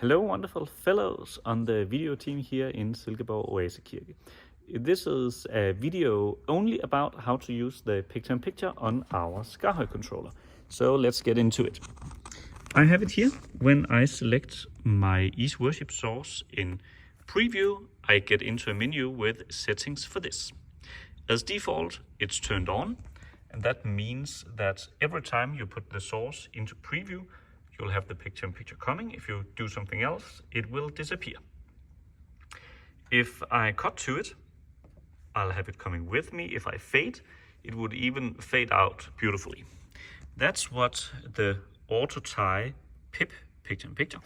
Hello, wonderful fellows on the video team here in Silkeborg Oasekirke. This is a video only about how to use the picture-in-picture on our Skarhøj controller. So let's get into it. I have it here. When I select my Easyworship source in preview, I get into a menu with settings for this. As default, it's turned on, and that means that every time you put the source into preview, you'll have the picture-in-picture coming. If you do something else, it will disappear. If I cut to it, I'll have it coming with me. If I fade, it would even fade out beautifully. That's what the auto tie Pip picture-in-picture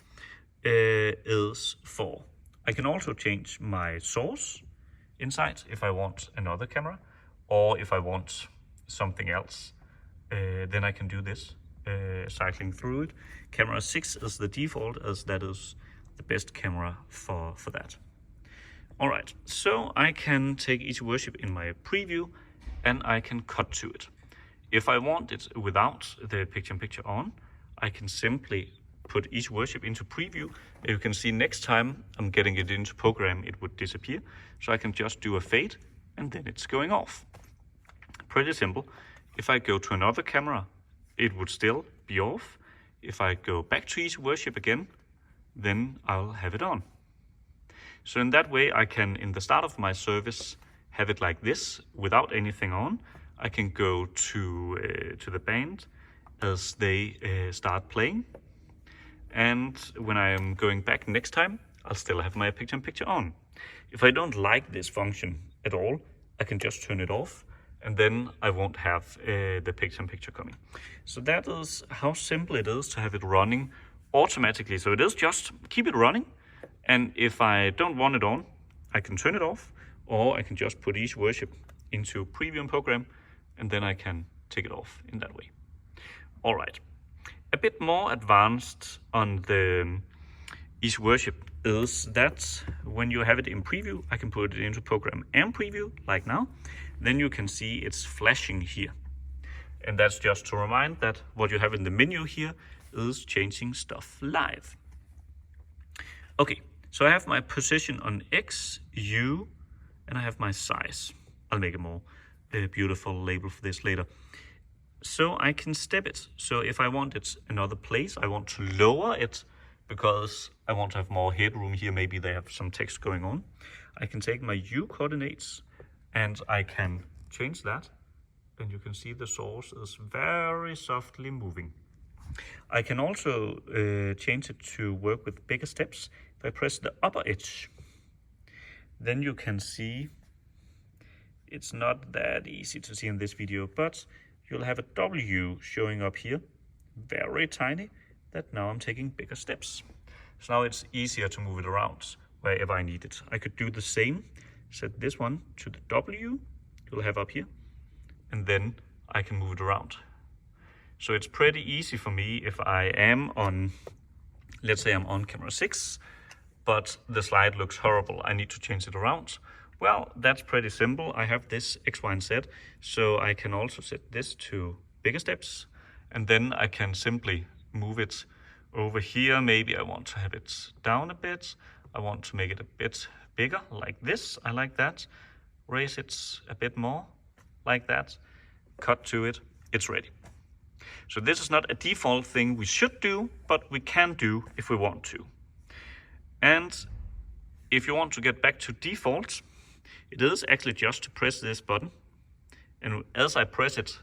is for. I can also change my source inside if I want another camera, or if I want something else, then I can do this. Cycling through it. Camera 6 is the default, as that is the best camera for that. Alright, so I can take Easyworship in my preview and I can cut to it. If I want it without the picture-in-picture on, I can simply put Easyworship into preview. You can see next time I'm getting it into program, it would disappear. So I can just do a fade and then it's going off. Pretty simple. If I go to another camera, it would still be off. If I go back to Easyworship again, then I'll have it on. So in that way, I can, in the start of my service, have it like this without anything on. I can go to the band as they start playing. And when I am going back next time, I'll still have my picture-in-picture on. If I don't like this function at all, I can just turn it off, and then I won't have the picture-in-picture coming. So that is how simple it is to have it running automatically. So it is just keep it running, and if I don't want it on, I can turn it off, or I can just put Easyworship into preview program, and then I can take it off in that way. All right, a bit more advanced on the Easyworship is that when you have it in preview, I can put it into program and preview like now. Then you can see it's flashing here. And that's just to remind that what you have in the menu here is changing stuff live. Okay, so I have my position on X, U, and I have my size. I'll make a more beautiful label for this later. So I can step it. So if I want it another place, I want to lower it because I want to have more headroom here. Maybe they have some text going on. I can take my U coordinates and I can change that. And you can see the source is very softly moving. I can also change it to work with bigger steps. If I press the upper edge, then you can see it's not that easy to see in this video, but you'll have a W showing up here, very tiny, that now I'm taking bigger steps. So now it's easier to move it around wherever I need it. I could do the same, set this one to the W, you'll have up here, and then I can move it around. So it's pretty easy for me if I am on, let's say I'm on camera 6, but the slide looks horrible, I need to change it around. Well, that's pretty simple. I have this X, Y, and Z, so I can also set this to bigger steps, and then I can simply move it over here. Maybe I want to have it down a bit. I want to make it a bit bigger, like this. I like that. Raise it a bit more, like that. Cut to it. It's ready. So this is not a default thing we should do, but we can do if we want to. And if you want to get back to default, it is actually just to press this button. And as I press it,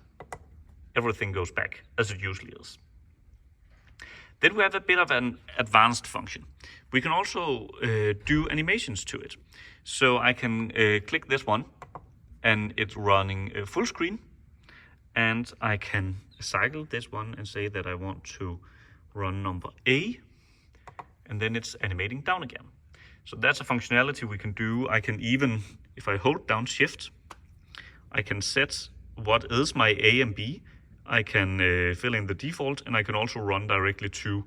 everything goes back as it usually is. Then we have a bit of an advanced function. We can also do animations to it. So I can click this one and it's running full screen. And I can cycle this one and say that I want to run number A, and then it's animating down again. So that's a functionality we can do. I can even, if I hold down Shift, I can set what is my A and B. I can fill in the default, and I can also run directly to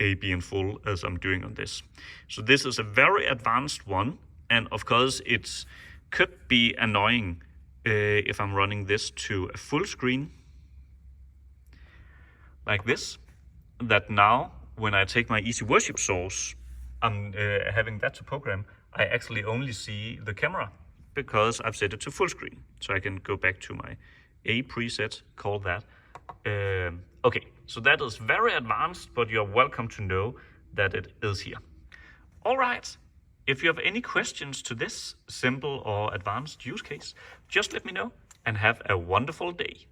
A, B, and full as I'm doing on this. So this is a very advanced one, and of course it could be annoying if I'm running this to a full screen like this, that now when I take my Easyworship source I'm having that to program, I actually only see the camera because I've set it to full screen. So I can go back to my A preset, call that. Okay, so that is very advanced, but you're welcome to know that it is here. All right, if you have any questions to this simple or advanced use case, just let me know and have a wonderful day.